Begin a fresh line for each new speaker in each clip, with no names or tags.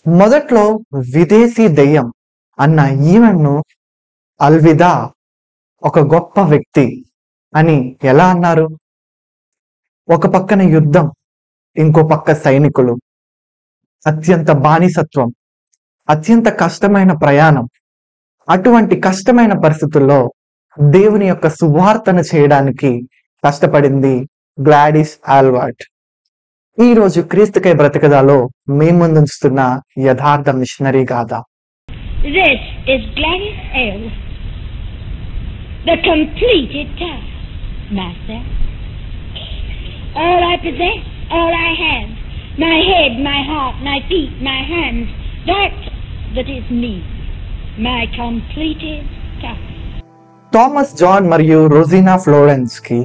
మొదట్లో విదేశీ దెయ్యం అన్న ఈమెను అల్విదా ఒక గొప్ప వ్యక్తి అని ఎలా అన్నారు? ఒక పక్కన యుద్ధం, ఇంకో పక్క సైనికులు, అత్యంత బానిసత్వం, అత్యంత కష్టమైన ప్రయాణం. అటువంటి కష్టమైన పరిస్థితుల్లో దేవుని యొక్క సువార్తను చేయడానికి కష్టపడింది గ్లాడిస్ ఆల్వర్ట్. ఈ రోజు క్రీస్తుకై బ్రతకదాలో మేము ముందుంచుతున్న యథార్థ మిషనరీ గాథ.
This is Gladys L., the completed task, Master. All I possess, all I have, my head, my heart, my feet, my hands, that is me, my completed task.
Thomas John మరియు Rozina Florence కి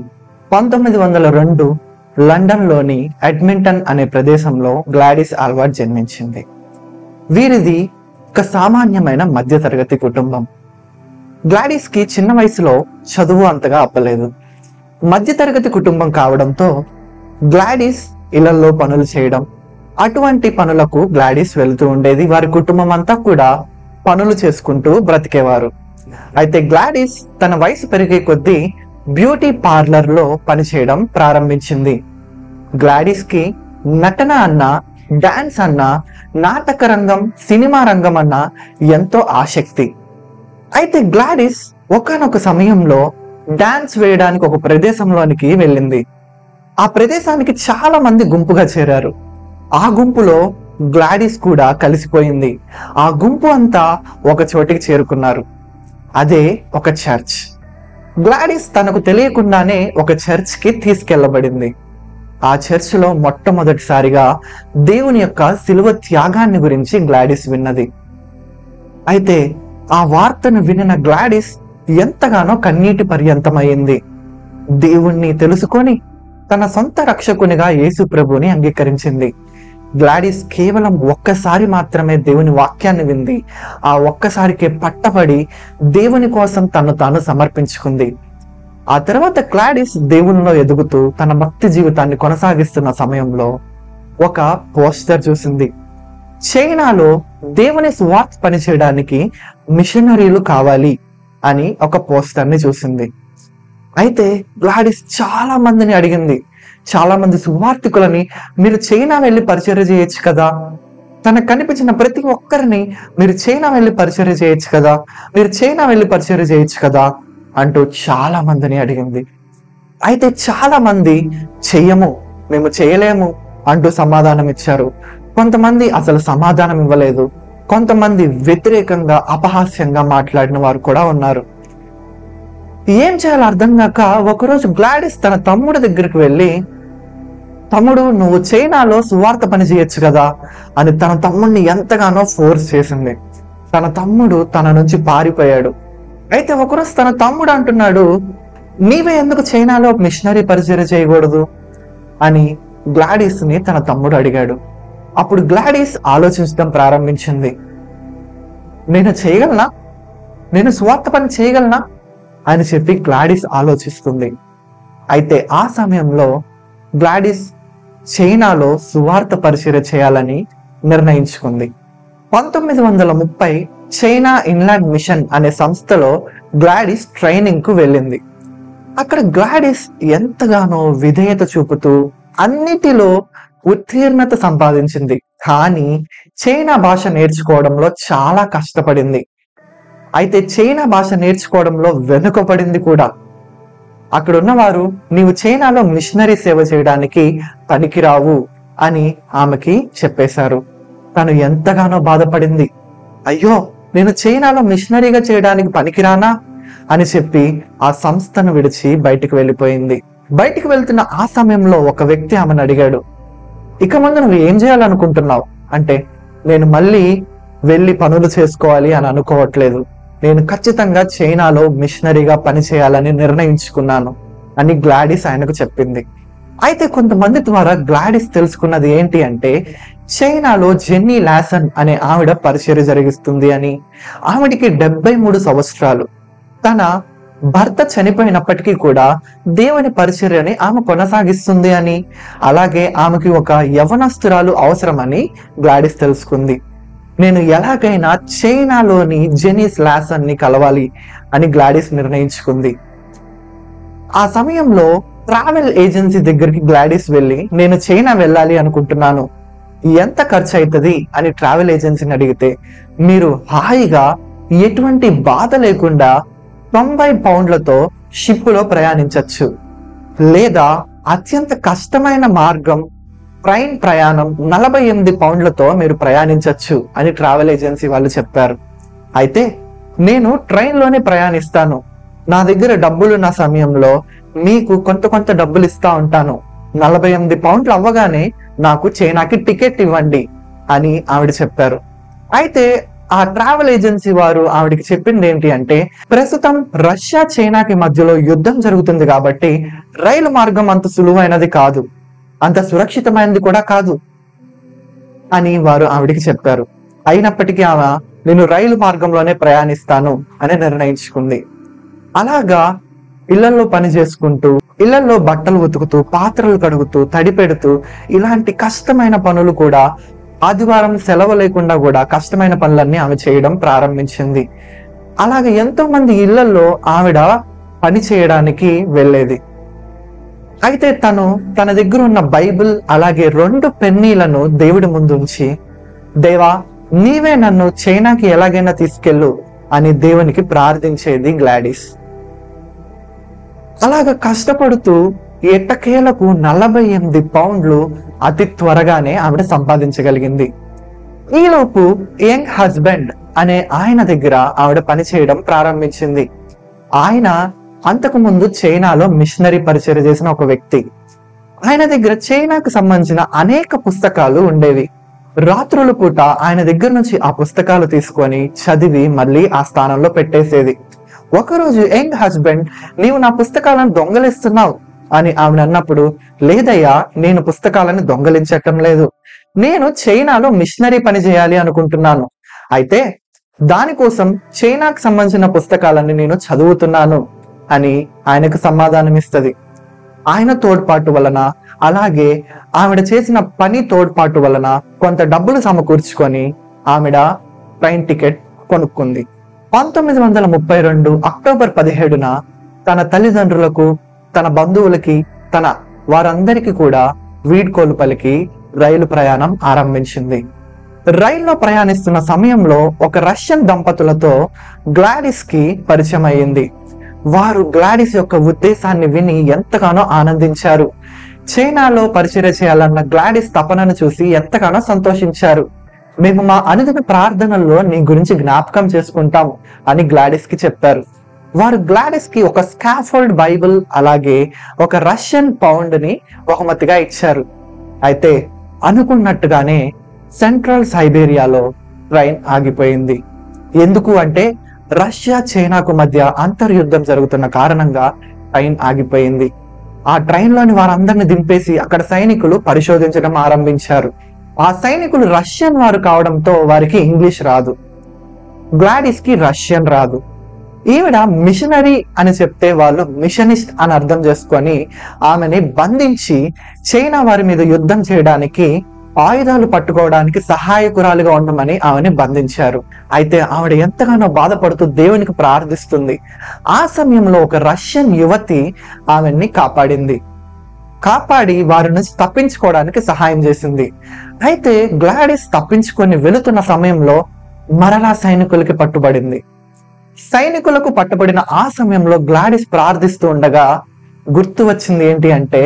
1902 London లోని ఎడ్మింటన్ అనే ప్రదేశంలో Gladys ఆల్వర్ట్ జన్మించింది. వీరిది ఒక సామాన్యమైన మధ్యతరగతి కుటుంబం. గ్లాడిస్ కి చిన్న వయసులో చదువు అంతగా అప్పలేదు. మధ్యతరగతి కుటుంబం కావడంతో గ్లాడిస్ ఇళ్లలో పనులు చేయడం, అటువంటి పనులకు గ్లాడిస్ వెళుతూ ఉండేది. వారి కుటుంబం అంతా కూడా పనులు చేసుకుంటూ బ్రతికేవారు. అయితే గ్లాడిస్ తన వయసు పెరిగే కొద్దీ బ్యూటీ పార్లర్ లో పనిచేయడం ప్రారంభించింది. గ్లాడిస్ కి నటన అన్న, డాన్స్ అన్న, నాటక రంగం, సినిమా రంగం అన్న ఎంతో ఆసక్తి. అయితే గ్లాడిస్ ఒకానొక సమయంలో డాన్స్ వేయడానికి ఒక ప్రదేశంలోనికి వెళ్ళింది. ఆ ప్రదేశానికి చాలా మంది గుంపుగా చేరారు. ఆ గుంపులో గ్లాడిస్ కూడా కలిసిపోయింది. ఆ గుంపు అంతా ఒక చోటికి చేరుకున్నారు. అదే ఒక చర్చ్. గ్లాడిస్ తనకు తెలియకుండానే ఒక చర్చ్ కి తీసుకెళ్లబడింది. ఆ చర్చ్ లో మొట్టమొదటిసారిగా దేవుని యొక్క శిలువ త్యాగాన్ని గురించి గ్లాడిస్ విన్నది. అయితే ఆ వార్తను వినిన గ్లాడిస్ ఎంతగానో కన్నీటి పర్యంతమైంది. దేవుణ్ణి తెలుసుకొని తన సొంత రక్షకునిగా యేసు ప్రభుని అంగీకరించింది. గ్లాడిస్ కేవలం ఒక్కసారి మాత్రమే దేవుని వాక్యాన్ని వింది. ఆ ఒక్కసారికే పట్టబడి దేవుని కోసం తను తాను సమర్పించుకుంది. ఆ తర్వాత గ్లాడిస్ దేవునిలో ఎదుగుతూ తన భక్తి జీవితాన్ని కొనసాగిస్తున్న సమయంలో ఒక పోస్టర్ చూసింది. చైనాలో దేవుని సువార్త పనిచేయడానికి మిషనరీలు కావాలి అని ఒక పోస్టర్ ని చూసింది. అయితే గ్లాడిస్ చాలా మందిని అడిగింది. చాలా మంది సువార్థికులని, మీరు చైనా వెళ్ళి పరిచర్య చేయొచ్చు కదా, తనకు కనిపించిన ప్రతి ఒక్కరిని మీరు చైనా వెళ్ళి పరిచర్య చేయొచ్చు కదా, మీరు చైనా వెళ్ళి పరిచర్య చేయొచ్చు కదా అంటూ చాలా మందిని అడిగింది. అయితే చాలా మంది చెయ్యము, మేము చేయలేము అంటూ సమాధానం ఇచ్చారు. కొంతమంది అసలు సమాధానం ఇవ్వలేదు. కొంతమంది వ్యతిరేకంగా, అపహాస్యంగా మాట్లాడిన వారు కూడా ఉన్నారు. ఏం చేయాలో అర్థం కాక ఒకరోజు గ్లాడిస్ తన తమ్ముడి దగ్గరికి వెళ్ళి, తమ్ముడు, నువ్వు చైనాలో సువార్త పని చేయొచ్చు కదా అని తన తమ్ముడిని ఎంతగానో ఫోర్స్ చేసింది. తన తమ్ముడు తన నుంచి పారిపోయాడు. అయితే ఒకరోజు తన తమ్ముడు అంటున్నాడు, నీవే ఎందుకు చైనాలో మిషనరీ పరిచర్య చేయకూడదు అని గ్లాడిస్ ని తన తమ్ముడు అడిగాడు. అప్పుడు గ్లాడిస్ ఆలోచించడం ప్రారంభించింది. నేను చేయగలనా, నేను సువార్త పని చేయగలనా అని చెప్పి గ్లాడిస్ ఆలోచిస్తుంది. అయితే ఆ సమయంలో గ్లాడిస్ చైనాలో సువార్త పరిచర్య చేయాలని నిర్ణయించుకుంది. 1930 చైనా ఇన్లాండ్ మిషన్ అనే సంస్థలో గ్లాడిస్ ట్రైనింగ్ కు వెళ్ళింది. అక్కడ గ్లాడిస్ ఎంతగానో విధేయత చూపుతూ అన్నిటిలో ఉత్తీర్ణత సంపాదించింది. కానీ చైనా భాష నేర్చుకోవడంలో చాలా కష్టపడింది. అయితే చైనా భాష నేర్చుకోవడంలో వెనుకబడింది కూడా. అక్కడ ఉన్నవారు, నీవు చైనాలో మిషనరీ సేవ చేయడానికి పనికిరావు అని ఆమెకి చెప్పేశారు. తను ఎంతగానో బాధపడింది. అయ్యో, నేను చైనాలో మిషనరీగా చేయడానికి పనికిరానా అని చెప్పి ఆ సంస్థను విడిచి బయటికి వెళ్ళిపోయింది. బయటికి వెళ్తున్న ఆ సమయంలో ఒక వ్యక్తి ఆమెను అడిగాడు, ఇక ముందు నువ్వు ఏం చేయాలనుకుంటున్నావు అంటే, నేను మళ్ళీ వెళ్ళి పనులు చేసుకోవాలి అని అనుకోవట్లేదు, నేను ఖచ్చితంగా చైనాలో మిషనరీగా పనిచేయాలని నిర్ణయించుకున్నాను అని గ్లాడిస్ ఆయనకు చెప్పింది. అయితే కొంతమంది ద్వారా గ్లాడిస్ తెలుసుకున్నది ఏంటి అంటే, చైనాలో జెన్నీ లాసన్ అనే ఆవిడ పరిచర్య జరిగిస్తుంది అని. ఆవిడికి 73 సంవత్సరాలు. తన భర్త చనిపోయినప్పటికీ కూడా దేవుని పరిచర్యని ఆమె కొనసాగిస్తుంది అని, అలాగే ఆమెకి ఒక యవనస్తురాలు అవసరమని గ్లాడిస్ తెలుసుకుంది. నేను ఎలాగైనా చైనాలోని జెనిస్ లాసన్ ని కలవాలి అని గ్లాడిస్ నిర్ణయించుకుంది. ఆ సమయంలో ట్రావెల్ ఏజెన్సీ దగ్గరికి గ్లాడిస్ వెళ్ళి, నేను చైనా వెళ్ళాలి అనుకుంటున్నాను, ఎంత ఖర్చు అవుతుంది అని ట్రావెల్ ఏజెన్సీని అడిగితే, మీరు హాయిగా ఎటువంటి బాధ లేకుండా 90 పౌండ్లతో షిప్పులో ప్రయాణించవచ్చు, లేదా అత్యంత కష్టమైన మార్గం ట్రైన్ ప్రయాణం 48 పౌండ్లతో మీరు ప్రయాణించవచ్చు అని ట్రావెల్ ఏజెన్సీ వాళ్ళు చెప్పారు. అయితే నేను ట్రైన్లోనే ప్రయాణిస్తాను, నా దగ్గర డబ్బులున్న సమయంలో మీకు కొంత డబ్బులు ఇస్తా ఉంటాను, 48 పౌండ్లు అవ్వగానే నాకు చైనాకి టికెట్ ఇవ్వండి అని ఆవిడ చెప్పారు. అయితే ఆ ట్రావెల్ ఏజెన్సీ వారు ఆవిడకి చెప్పింది ఏంటి అంటే, ప్రస్తుతం రష్యా చైనాకి మధ్యలో యుద్ధం జరుగుతుంది కాబట్టి రైలు మార్గం అంత సులువైనది కాదు, అంత సురక్షితమైనది కూడా కాదు అని వారు ఆవిడికి చెప్పారు. అయినప్పటికీ ఆమె నేను రైలు మార్గంలోనే ప్రయాణిస్తాను అని నిర్ణయించుకుంది. అలాగా ఇళ్లలో పని చేసుకుంటూ, ఇళ్లలో బట్టలు ఉతుకుతూ, పాత్రలు కడుగుతూ, తడి పెడుతూ, ఇలాంటి కష్టమైన పనులు కూడా, ఆదివారం సెలవు లేకుండా కూడా కష్టమైన పనులన్నీ ఆమె చేయడం ప్రారంభించింది. అలాగే ఎంతో మంది ఇళ్లలో ఆవిడ పని చేయడానికి వెళ్ళేది. అయితే తను తన దగ్గర ఉన్న బైబిల్ అలాగే 2 పెన్నీలను దేవుడి ముందు ఉంచి, దేవా నీవే నన్ను చైనాకి ఎలాగైనా తీసుకెళ్ళు అని దేవునికి ప్రార్థించేది గ్లాడిస్. అలాగ కష్టపడుతూ ఎట్టకేలకు 48 పౌండ్లు అతి త్వరగానే ఆవిడ సంపాదించగలిగింది. ఈలోపు యంగ్ హస్బెండ్ అనే ఆయన దగ్గర ఆవిడ పని చేయడం ప్రారంభించింది. ఆయన అంతకు ముందు చైనాలో మిషనరీ పరిచయం చేసిన ఒక వ్యక్తి. ఆయన దగ్గర చైనాకు సంబంధించిన అనేక పుస్తకాలు ఉండేవి. రాత్రుల పూట ఆయన దగ్గర నుంచి ఆ పుస్తకాలు తీసుకొని చదివి మళ్ళీ ఆ స్థానంలో పెట్టేసేది. ఒకరోజు యంగ్ హస్బెండ్, నీవు నా పుస్తకాలను దొంగలిస్తున్నావు అని ఆవిడ అన్నప్పుడు, లేదయ్యా నేను పుస్తకాలను దొంగలించటం లేదు, నేను చైనాలో మిషనరీ పని చేయాలి అనుకుంటున్నాను, అయితే దానికోసం చైనాకు సంబంధించిన పుస్తకాలన్నీ నేను చదువుతున్నాను అని ఆయనకు సమాధానం ఇస్తుంది. ఆయన తోడ్పాటు వలన, అలాగే ఆవిడ చేసిన పని తోడ్పాటు వలన కొంత డబ్బులు సమకూర్చుకొని ఆవిడ ట్రైన్ టికెట్ కొనుక్కుంది. 1932 అక్టోబర్ 17న తన తల్లిదండ్రులకు, తన బంధువులకి, తన వారందరికీ కూడా వీడ్కోలు పలికి రైలు ప్రయాణం ఆరంభించింది. రైల్లో ప్రయాణిస్తున్న సమయంలో ఒక రష్యన్ దంపతులతో గ్లాడిస్ కి పరిచయం అయ్యింది. వారు గ్లాడిస్ యొక్క ఉద్దేశాన్ని విని ఎంతగానో ఆనందించారు. చైనాలో పరిచయం చేయాలన్న గ్లాడిస్ తపనను చూసి ఎంతగానో సంతోషించారు. మేము మా అనుదిన ప్రార్థనల్లో నీ గురించి జ్ఞాపకం చేసుకుంటాము అని గ్లాడిస్ కి చెప్పారు. వారు గ్లాడిస్ కి ఒక స్కాఫోల్డ్ బైబిల్ అలాగే ఒక రష్యన్ పౌండ్ ని బహుమతిగా ఇచ్చారు. అయితే అనుకున్నట్టుగానే సెంట్రల్ సైబేరియాలో ట్రైన్ ఆగిపోయింది. ఎందుకు అంటే రష్యా చైనాకు మధ్య అంతర్యుద్ధం జరుగుతున్న కారణంగా ట్రైన్ ఆగిపోయింది. ఆ ట్రైన్ లోని వారందరిని దింపేసి అక్కడ సైనికులు పరిశోధించడం ఆరంభించారు. ఆ సైనికులు రష్యన్ వారు కావడంతో వారికి ఇంగ్లీష్ రాదు, గ్లాడిస్ కి రష్యన్ రాదు. ఈవిడ మిషనరీ అని చెప్తే వాళ్ళు మిషనిస్ట్ అని అర్థం చేసుకొని ఆమెని బంధించి చైనా వారి మీద యుద్ధం చేయడానికి, ఆయుధాలు పట్టుకోవడానికి సహాయకురాలుగా ఉండమని ఆమెని బంధించారు. అయితే ఆవిడ ఎంతగానో బాధపడుతూ దేవునికి ప్రార్థిస్తుంది. ఆ సమయంలో ఒక రష్యన్ యువతి ఆమెని కాపాడి వారి నుంచి తప్పించుకోవడానికి సహాయం చేసింది. అయితే గ్లాడిస్ తప్పించుకొని వెళుతున్న సమయంలో మరలా సైనికులకి పట్టుబడింది. సైనికులకు పట్టుబడిన ఆ సమయంలో గ్లాడిస్ ప్రార్థిస్తూ ఉండగా గుర్తు వచ్చింది ఏంటి అంటే,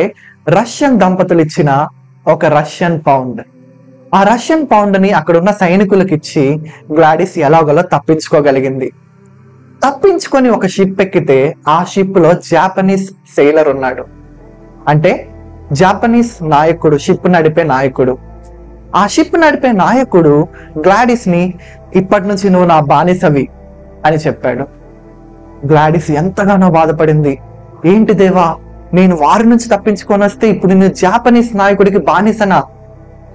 రష్యన్ దంపతులు ఇచ్చిన ఒక రష్యన్ పౌండ్. ఆ రష్యన్ పౌండ్ ని అక్కడున్న సైనికులకు ఇచ్చి గ్లాడిస్ ఎలాగోలా తప్పించుకోగలిగింది. తప్పించుకొని ఒక షిప్ ఎక్కితే ఆ షిప్ లో జాపనీస్ సెయిలర్ ఉన్నాడు. అంటే జాపనీస్ నాయకుడు, షిప్ నడిపే నాయకుడు. ఆ షిప్ నడిపే నాయకుడు గ్లాడిస్ ని, ఇప్పటి నుంచి నువ్వు నా బానిసవి అని చెప్పాడు. గ్లాడిస్ ఎంతగానో బాధపడింది. ఏంటి దేవా, నేను వారి నుంచి తప్పించుకొని వస్తే ఇప్పుడు నేను జాపనీస్ నాయకుడికి బానిసనా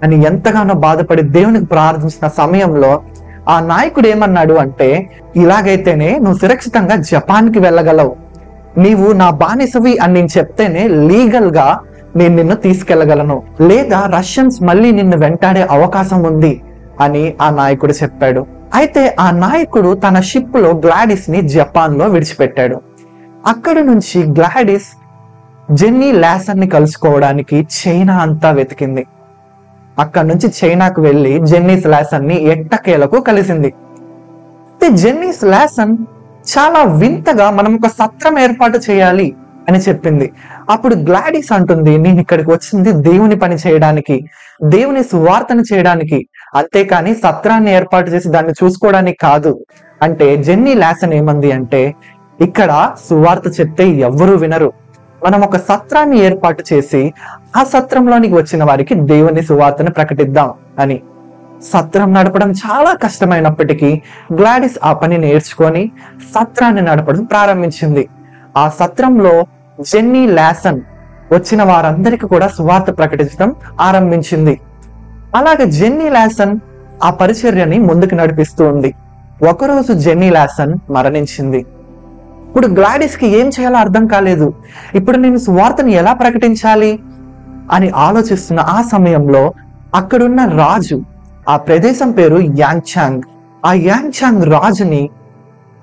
అని ఎంతగానో బాధపడి దేవునికి ప్రార్థించిన సమయంలో ఆ నాయకుడు ఏమన్నాడు అంటే, ఇలాగైతేనే నువ్వు సురక్షితంగా జపాన్కి వెళ్ళగలవు, నీవు నా బానిసవి అని నేను చెప్తేనే లీగల్ గా నేను నిన్ను తీసుకెళ్లగలను, లేదా రష్యన్స్ మళ్ళీ నిన్ను వెంటాడే అవకాశం ఉంది అని ఆ నాయకుడు చెప్పాడు. అయితే ఆ నాయకుడు తన షిప్ లో గ్లాడిస్ ని జపాన్ లో విడిచిపెట్టాడు. అక్కడి నుంచి గ్లాడిస్ జెన్నీ లాసన్ ని కలుసుకోవడానికి చైనా అంతా వెతికింది. అక్కడ నుంచి చైనాకు వెళ్లి జెన్నీస్ లాసన్ ని ఎట్టకేలకు కలిసింది. అయితే జెన్నీస్ లాసన్ చాలా వింతగా మనం ఒక సత్రం ఏర్పాటు చేయాలి అని చెప్పింది. అప్పుడు గ్లాడిస్ అంటుంది, నేను ఇక్కడికి వచ్చింది దేవుని పని చేయడానికి, దేవుని సువార్తను చేయడానికి, అంతేకాని సత్రాన్ని ఏర్పాటు చేసి దాన్ని చూసుకోవడానికి కాదు. అంటే జెన్నీ లాసన్ ఏమంది అంటే, ఇక్కడ సువార్త చెప్తే ఎవ్వరూ వినరు, మనం ఒక సత్రాన్ని ఏర్పాటు చేసి ఆ సత్రంలోనికి వచ్చిన వారికి దేవుని సువార్తను ప్రకటిద్దాం అని. సత్రం నడపడం చాలా కష్టమైనప్పటికీ గ్లాడిస్ ఆ పని నేర్చుకొని సత్రాన్ని నడపడం ప్రారంభించింది. ఆ సత్రంలో జెన్నీ లాసన్ వచ్చిన వారందరికీ కూడా సువార్త ప్రకటించడం ఆరంభించింది. అలాగే జెన్నీ లాసన్ ఆ పరిచర్యని ముందుకు నడిపిస్తూ ఉంది. ఒకరోజు జెన్నీ లాసన్ మరణించింది. ఇప్పుడు గ్లాడిస్ కి ఏం చేయాలో అర్థం కాలేదు. ఇప్పుడు నేను సువార్తను ఎలా ప్రకటించాలి అని ఆలోచిస్తున్న ఆ సమయంలో అక్కడున్న రాజు, ఆ ప్రదేశం పేరు యాంగ్చాంగ్, ఆ యాంగ్చాంగ్ రాజుని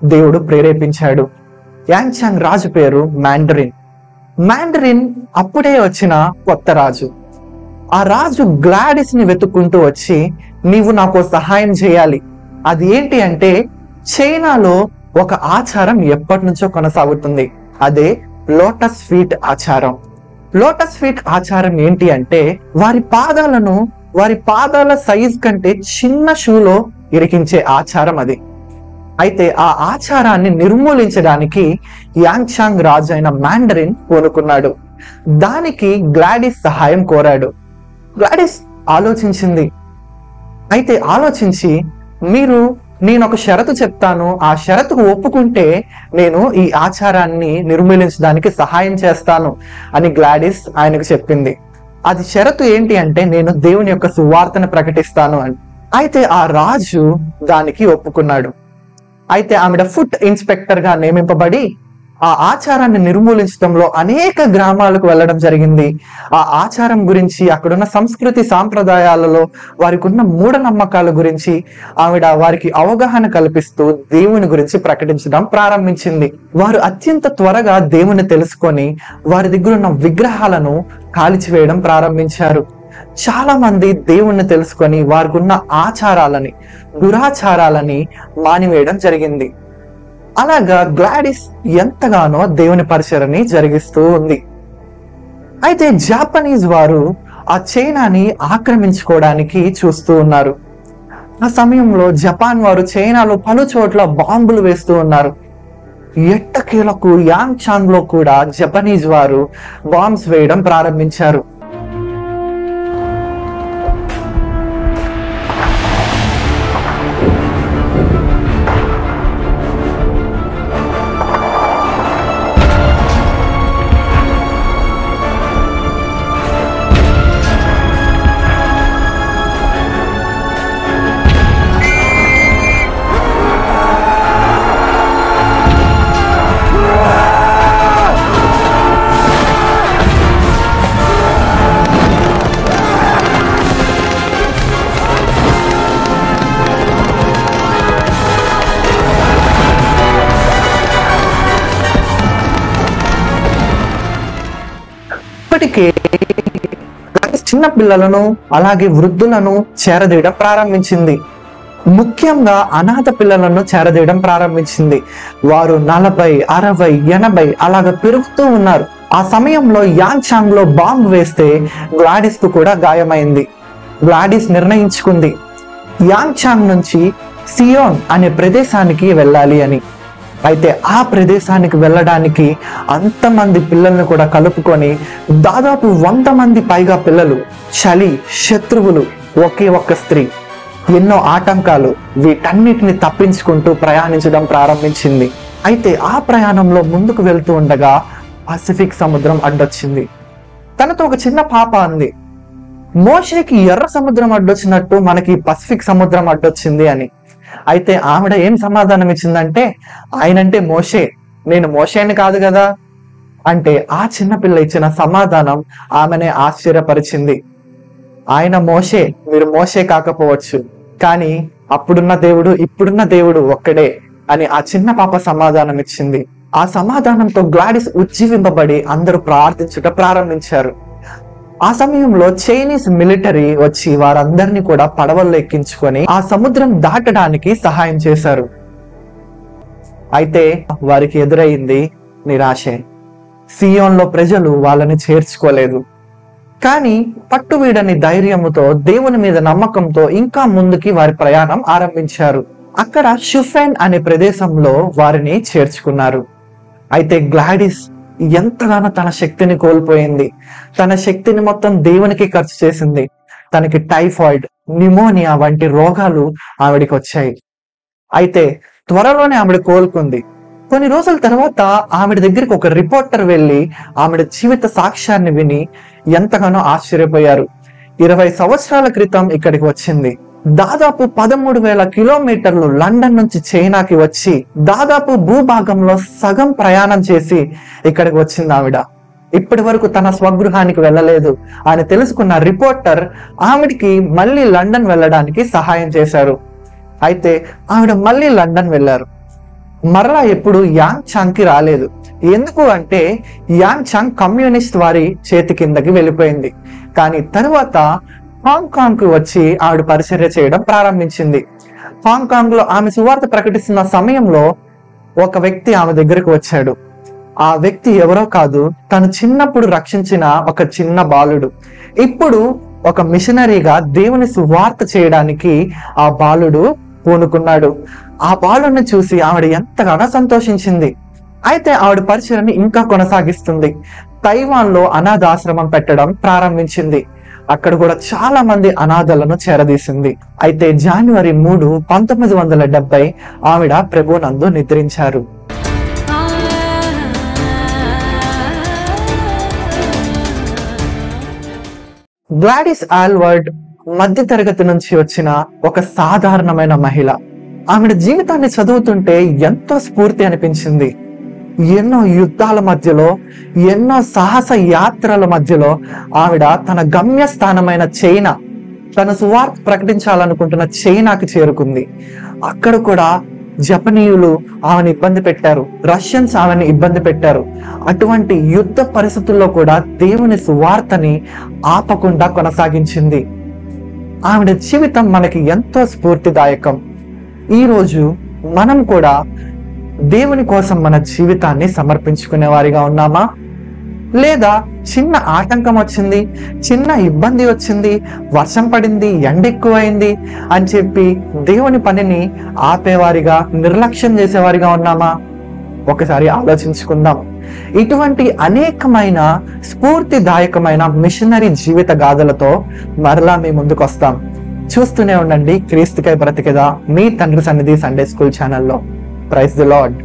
దేవుడు ప్రేరేపించాడు. యాంగ్చాంగ్ రాజు పేరు మాండరిన్. మాండరిన్ అప్పుడే వచ్చిన కొత్త రాజు. ఆ రాజు గ్లాడిస్ ని వెతుక్కుంటూ వచ్చి, నీవు నాకు సహాయం చేయాలి. అది ఏంటి అంటే, చైనాలో ఒక ఆచారం ఎప్పటి నుంచో కొనసాగుతుంది, అదే లోటస్ ఫీట్ ఆచారం. లోటస్ ఫీట్ ఆచారం ఏంటి అంటే, వారి పాదాల సైజ్ కంటే చిన్న షూలో ఇరికించే ఆచారం అది. అయితే ఆ ఆచారాన్ని నిర్మూలించడానికి యాంగ్చాంగ్ రాజు అయిన మాండరిన్ పూనుకున్నాడు. దానికి గ్లాడిస్ సహాయం కోరాడు. గ్లాడిస్ ఆలోచించింది. అయితే ఆలోచించి, నేను ఒక షరతు చెప్తాను, ఆ షరతుకు ఒప్పుకుంటే నేను ఈ ఆచారాన్ని నిర్మూలించడానికి సహాయం చేస్తాను అని గ్లాడిస్ ఆయనకు చెప్పింది. అది షరతు ఏంటి అంటే, నేను దేవుని యొక్క సువార్తను ప్రకటిస్తాను అని. అయితే ఆ రాజు దానికి ఒప్పుకున్నాడు. అయితే ఆమెడ ఫుడ్ ఇన్స్పెక్టర్ గా నియమింపబడి ఆ ఆచారాన్ని నిర్మూలించడంలో అనేక గ్రామాలకు వెళ్ళడం జరిగింది. ఆ ఆచారం గురించి, అక్కడున్న సంస్కృతి సాంప్రదాయాలలో వారికి ఉన్న మూఢనమ్మకాల గురించి ఆవిడ వారికి అవగాహన కల్పిస్తూ దేవుని గురించి ప్రకటించడం ప్రారంభించింది. వారు అత్యంత త్వరగా దేవుని తెలుసుకొని వారి దగ్గర ఉన్న విగ్రహాలను కాల్చివేయడం ప్రారంభించారు. చాలా మంది దేవుణ్ణి తెలుసుకొని వారికి ఉన్న ఆచారాలని, దురాచారాలని మానివేయడం జరిగింది. అలాగా గ్లాడిస్ ఎంతగానో దేవుని పరిచర్ని జరిగిస్తూ ఉంది. అయితే జాపనీస్ వారు ఆ చైనాని ఆక్రమించుకోవడానికి చూస్తూ ఉన్నారు. ఆ సమయంలో జపాన్ వారు చైనాలో పలు చోట్ల బాంబులు వేస్తూ ఉన్నారు. ఎట్టకేలకు యాంగ్చాంగ్ లో కూడా జపనీస్ వారు బాంబ్స్ వేయడం ప్రారంభించారు. ఇప్పటికే చిన్న పిల్లలను అలాగే వృద్ధులను చేరదీయడం ప్రారంభించింది. ముఖ్యంగా అనాథ పిల్లలను చేరదీయడం ప్రారంభించింది. వారు 40, 60, 80 అలాగ పెరుగుతూ ఉన్నారు. ఆ సమయంలో యాంగ్చాంగ్ లో బాంబు వేస్తే గ్లాడిస్ కు కూడా గాయమైంది. గ్లాడిస్ నిర్ణయించుకుంది యాంగ్చాంగ్ నుంచి సియోన్ అనే ప్రదేశానికి వెళ్ళాలి అని. అయితే ఆ ప్రదేశానికి వెళ్ళడానికి అంతమంది పిల్లల్ని కూడా కలుపుకొని దాదాపు 100 మంది పైగా పిల్లలు, చలి, శత్రువులు, ఒకే ఒక్క స్త్రీ, ఎన్నో ఆటంకాలు, వీటన్నిటిని తప్పించుకుంటూ ప్రయాణించడం ప్రారంభించింది. అయితే ఆ ప్రయాణంలో ముందుకు వెళ్తూ ఉండగా పసిఫిక్ సముద్రం అడ్డొచ్చింది. తనతో ఒక చిన్న పాప అంది, మోషేకి ఎర్ర సముద్రం అడ్డొచ్చినట్టు మనకి పసిఫిక్ సముద్రం అడ్డొచ్చింది అని. అయితే ఆవిడ ఏం సమాధానం ఇచ్చిందంటే, ఆయనంటే మోషే, నేను మోషేని కాదు కదా అంటే. ఆ చిన్నపిల్ల ఇచ్చిన సమాధానం ఆమెనే ఆశ్చర్యపరిచింది. ఆయన మోషే, మీరు మోషే కాకపోవచ్చు, కానీ అప్పుడున్న దేవుడు ఇప్పుడున్న దేవుడు ఒక్కడే అని ఆ చిన్న పాప సమాధానం ఇచ్చింది. ఆ సమాధానంతో గ్లాడిస్ ఉజ్జీవింపబడి అందరూ ప్రార్థించుట ప్రారంభించారు. ఆ సమయంలో చైనీస్ మిలిటరీ వచ్చి వారందరినీ కూడా పడవల్లో ఎక్కించుకొని ఆ సముద్రం దాటడానికి సహాయం చేశారు. అయితే వారికి ఎదురైంది నిరాశే. సియోన్లో ప్రజలు వాళ్ళని చేర్చుకోలేదు. కానీ పట్టువీడని ధైర్యముతో దేవుని మీద నమ్మకంతో ఇంకా ముందుకి వారి ప్రయాణం ఆరంభించారు. అక్కడ షుఫెన్ అనే ప్రదేశంలో వారిని చేర్చుకున్నారు. అయితే గ్లాడిస్ ఎంతగానో తన శక్తిని కోల్పోయింది. తన శక్తిని మొత్తం దేవునికి ఖర్చు చేసింది. తనకి టైఫాయిడ్, న్యూమోనియా వంటి రోగాలు ఆవిడికి వచ్చాయి. అయితే త్వరలోనే ఆవిడ కోలుకుంది. కొన్ని రోజుల తర్వాత ఆవిడ దగ్గరికి ఒక రిపోర్టర్ వెళ్ళి ఆవిడ జీవిత సాక్ష్యాన్ని విని ఎంతగానో ఆశ్చర్యపోయారు. 20 సంవత్సరాల క్రితం ఇక్కడికి వచ్చింది. దాదాపు 13,000 కిలోమీటర్లు లండన్ నుంచి చైనాకి వచ్చి దాదాపు భూభాగంలో సగం ప్రయాణం చేసి ఇక్కడికి వచ్చింది ఆవిడ. ఇప్పటి వరకు తన స్వగృహానికి వెళ్ళలేదు అని తెలుసుకున్న రిపోర్టర్ ఆవిడికి మళ్ళీ లండన్ వెళ్ళడానికి సహాయం చేశారు. అయితే ఆవిడ మళ్ళీ లండన్ వెళ్ళారు. మరలా ఎప్పుడు యాంగ్ చాంగ్ కి రాలేదు. ఎందుకు అంటే యాంగ్ చాంగ్ కమ్యూనిస్ట్ వారి చేతి కిందకి వెళ్ళిపోయింది. కానీ తరువాత హాంకాంగ్ కు వచ్చి ఆవిడ పరిచర్య చేయడం ప్రారంభించింది. హాంకాంగ్ లో ఆమె సువార్త ప్రకటిస్తున్న సమయంలో ఒక వ్యక్తి ఆమె దగ్గరకు వచ్చాడు. ఆ వ్యక్తి ఎవరో కాదు, తను చిన్నప్పుడు రక్షించిన ఒక చిన్న బాలుడు. ఇప్పుడు ఒక మిషనరీగా దేవుని సువార్త చేయడానికి ఆ బాలుడు పూనుకున్నాడు. ఆ బాలుడిని చూసి ఆవిడ ఎంతగానో సంతోషించింది. అయితే ఆవిడ పరిచర్యని ఇంకా కొనసాగిస్తుంది. తైవాన్ లో అనాథాశ్రమం పెట్టడం ప్రారంభించింది. అక్కడ కూడా చాలా మంది అనాథలను చేరదీసింది. అయితే జనవరి 3, 1970 ఆవిడ ప్రభునందు నిద్రించారు. గ్లాడిస్ ఆల్వర్డ్ మధ్య తరగతి నుంచి వచ్చిన ఒక సాధారణమైన మహిళ. ఆవిడ జీవితాన్ని చదువుతుంటే ఎంతో స్ఫూర్తి అనిపించింది. ఎన్నో యుద్ధాల మధ్యలో, ఎన్నో సాహస యాత్రల మధ్యలో ఆవిడ తన గమ్యస్థానమైన చైనా, తన సువార్త ప్రకటించాలనుకుంటున్న చైనాకి చేరుకుంది. అక్కడ కూడా జపనీయులు ఆమెను ఇబ్బంది పెట్టారు, రష్యన్స్ ఆమెను ఇబ్బంది పెట్టారు. అటువంటి యుద్ధ పరిస్థితుల్లో కూడా దేవుని సువార్తని ఆపకుండా కొనసాగించింది. ఆవిడ జీవితం మనకి ఎంతో స్ఫూర్తిదాయకం. ఈ రోజు మనం కూడా దేవుని కోసం మన జీవితాన్ని సమర్పించుకునే వారిగా ఉన్నామా? లేదా చిన్న ఆటంకం వచ్చింది, చిన్న ఇబ్బంది వచ్చింది, వర్షం పడింది, ఎండ ఎక్కువైంది అని చెప్పి దేవుని పనిని ఆపేవారిగా, నిర్లక్ష్యం చేసేవారిగా ఉన్నామా? ఒకసారి ఆలోచించుకుందాం. ఇటువంటి అనేకమైన స్ఫూర్తిదాయకమైన మిషనరీ జీవిత గాథలతో మరలా మీ ముందుకు వస్తాం. చూస్తూనే ఉండండి క్రీస్తుకై బ్రతికేదా, మీ తండ్రి సన్నిధి సండే స్కూల్ ఛానల్లో. Praise the lord.